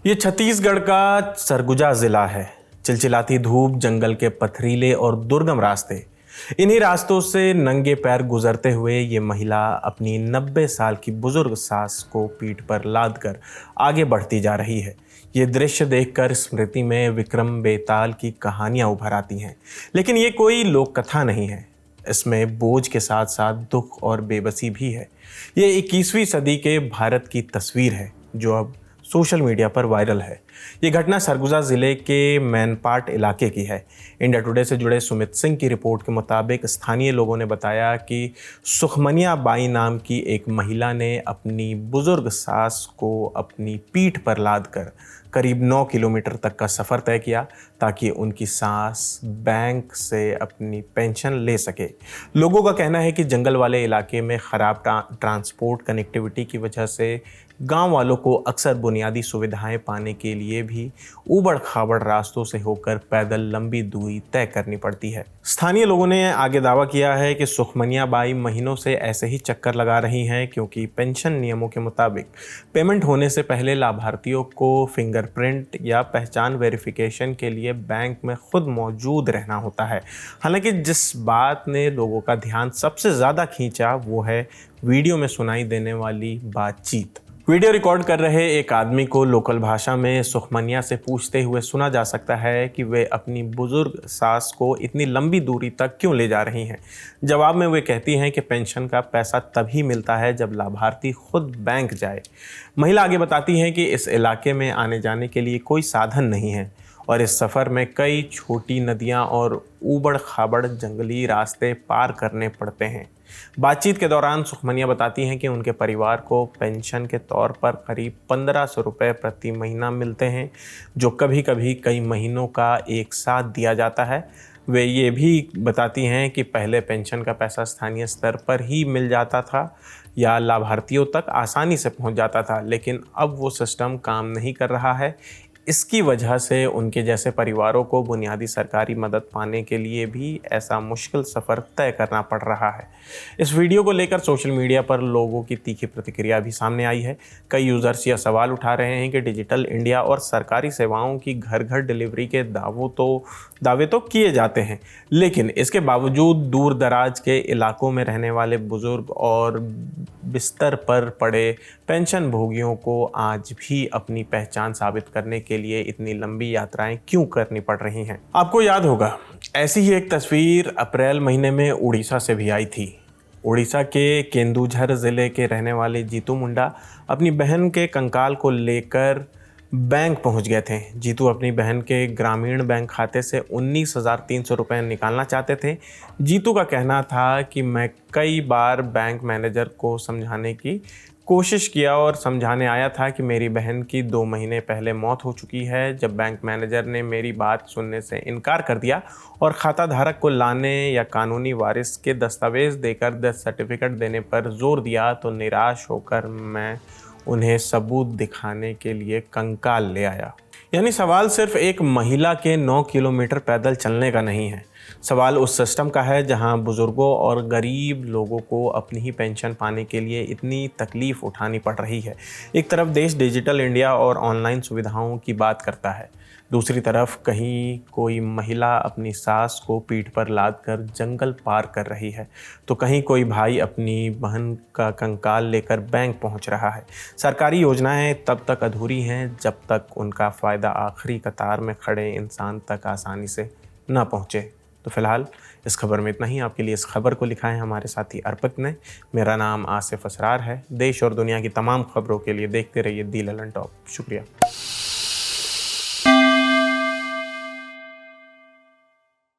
ये छत्तीसगढ़ का सरगुजा जिला है। चिलचिलाती धूप, जंगल के पथरीले और दुर्गम रास्ते, इन्हीं रास्तों से नंगे पैर गुजरते हुए ये महिला अपनी 90 साल की बुजुर्ग सास को पीठ पर लाद कर आगे बढ़ती जा रही है। ये दृश्य देखकर स्मृति में विक्रम बेताल की कहानियां उभर आती हैं, लेकिन ये कोई लोक कथा नहीं है। इसमें बोझ के साथ साथ दुख और बेबसी भी है। ये 21वीं सदी के भारत की तस्वीर है जो अब सोशल मीडिया पर वायरल है। ये घटना सरगुजा जिले के मैनपाट इलाके की है। इंडिया टुडे से जुड़े सुमित सिंह की रिपोर्ट के मुताबिक स्थानीय लोगों ने बताया कि सुखमनिया बाई नाम की एक महिला ने अपनी बुजुर्ग सास को अपनी पीठ पर लाद कर करीब 9 किलोमीटर तक का सफ़र तय किया ताकि उनकी सास बैंक से अपनी पेंशन ले सके। लोगों का कहना है कि जंगल वाले इलाके में ख़राब ट्रांसपोर्ट कनेक्टिविटी की वजह से गांव वालों को अक्सर बुनियादी सुविधाएं पाने के लिए भी ऊबड़ खाबड़ रास्तों से होकर पैदल लंबी दूरी तय करनी पड़ती है। स्थानीय लोगों ने आगे दावा किया है कि सुखमनिया बाई महीनों से ऐसे ही चक्कर लगा रही हैं क्योंकि पेंशन नियमों के मुताबिक पेमेंट होने से पहले लाभार्थियों को फिंगरप्रिंट या पहचान वेरिफिकेशन के लिए बैंक में खुद मौजूद रहना होता है। हालांकि जिस बात ने लोगों का ध्यान सबसे ज़्यादा खींचा वो है वीडियो में सुनाई देने वाली बातचीत। वीडियो रिकॉर्ड कर रहे एक आदमी को लोकल भाषा में सुखमनिया से पूछते हुए सुना जा सकता है कि वे अपनी बुजुर्ग सास को इतनी लंबी दूरी तक क्यों ले जा रही हैं। जवाब में वे कहती हैं कि पेंशन का पैसा तभी मिलता है जब लाभार्थी खुद बैंक जाए। महिला आगे बताती हैं कि इस इलाके में आने जाने के लिए कोई साधन नहीं है और इस सफ़र में कई छोटी नदियां और ऊबड़ खाबड़ जंगली रास्ते पार करने पड़ते हैं। बातचीत के दौरान सुखमनिया बताती हैं कि उनके परिवार को पेंशन के तौर पर करीब 1500 रुपये प्रति महीना मिलते हैं, जो कभी कभी कई महीनों का एक साथ दिया जाता है। वे ये भी बताती हैं कि पहले पेंशन का पैसा स्थानीय स्तर पर ही मिल जाता था या लाभार्थियों तक आसानी से पहुंच जाता था, लेकिन अब वो सिस्टम काम नहीं कर रहा है। इसकी वजह से उनके जैसे परिवारों को बुनियादी सरकारी मदद पाने के लिए भी ऐसा मुश्किल सफ़र तय करना पड़ रहा है। इस वीडियो को लेकर सोशल मीडिया पर लोगों की तीखी प्रतिक्रिया भी सामने आई है। कई यूज़र्स यह सवाल उठा रहे हैं कि डिजिटल इंडिया और सरकारी सेवाओं की घर घर डिलीवरी के दावे तो किए जाते हैं, लेकिन इसके बावजूद दूर दराज के इलाकों में रहने वाले बुजुर्ग और बिस्तर पर पड़े पेंशन भोगियों को आज भी अपनी पहचान साबित करने के लिए इतनी लंबी यात्राएं क्यों करनी पड़ रही हैं। आपको याद होगा, ऐसी ही एक तस्वीर अप्रैल महीने में उड़ीसा से भी आई थी। उड़ीसा के केंदुझर ज़िले के रहने वाले जीतू मुंडा अपनी बहन के कंकाल को लेकर बैंक पहुंच गए थे। जीतू अपनी बहन के ग्रामीण बैंक खाते से 19,300 रुपये निकालना चाहते थे। जीतू का कहना था कि मैं कई बार बैंक मैनेजर को समझाने की कोशिश किया और समझाने आया था कि मेरी बहन की 2 महीने पहले मौत हो चुकी है। जब बैंक मैनेजर ने मेरी बात सुनने से इनकार कर दिया और खाता धारक को लाने या कानूनी वारिस के दस्तावेज देकर डेथ सर्टिफिकेट देने पर जोर दिया तो निराश होकर मैं उन्हें सबूत दिखाने के लिए कंकाल ले आया। यानी सवाल सिर्फ एक महिला के 9 किलोमीटर पैदल चलने का नहीं है। सवाल उस सिस्टम का है जहां बुजुर्गों और गरीब लोगों को अपनी ही पेंशन पाने के लिए इतनी तकलीफ़ उठानी पड़ रही है। एक तरफ देश डिजिटल इंडिया और ऑनलाइन सुविधाओं की बात करता है, दूसरी तरफ कहीं कोई महिला अपनी सास को पीठ पर लाद कर जंगल पार कर रही है, तो कहीं कोई भाई अपनी बहन का कंकाल लेकर बैंक पहुंच रहा है। सरकारी योजनाएं तब तक अधूरी हैं जब तक उनका फ़ायदा आखिरी कतार में खड़े इंसान तक आसानी से न पहुंचे। तो फिलहाल इस खबर में इतना ही। आपके लिए इस खबर को लिखा है हमारे साथी अर्पित ने। मेरा नाम आसिफ असरार है। देश और दुनिया की तमाम खबरों के लिए देखते रहिए दी ललन टॉप। शुक्रिया।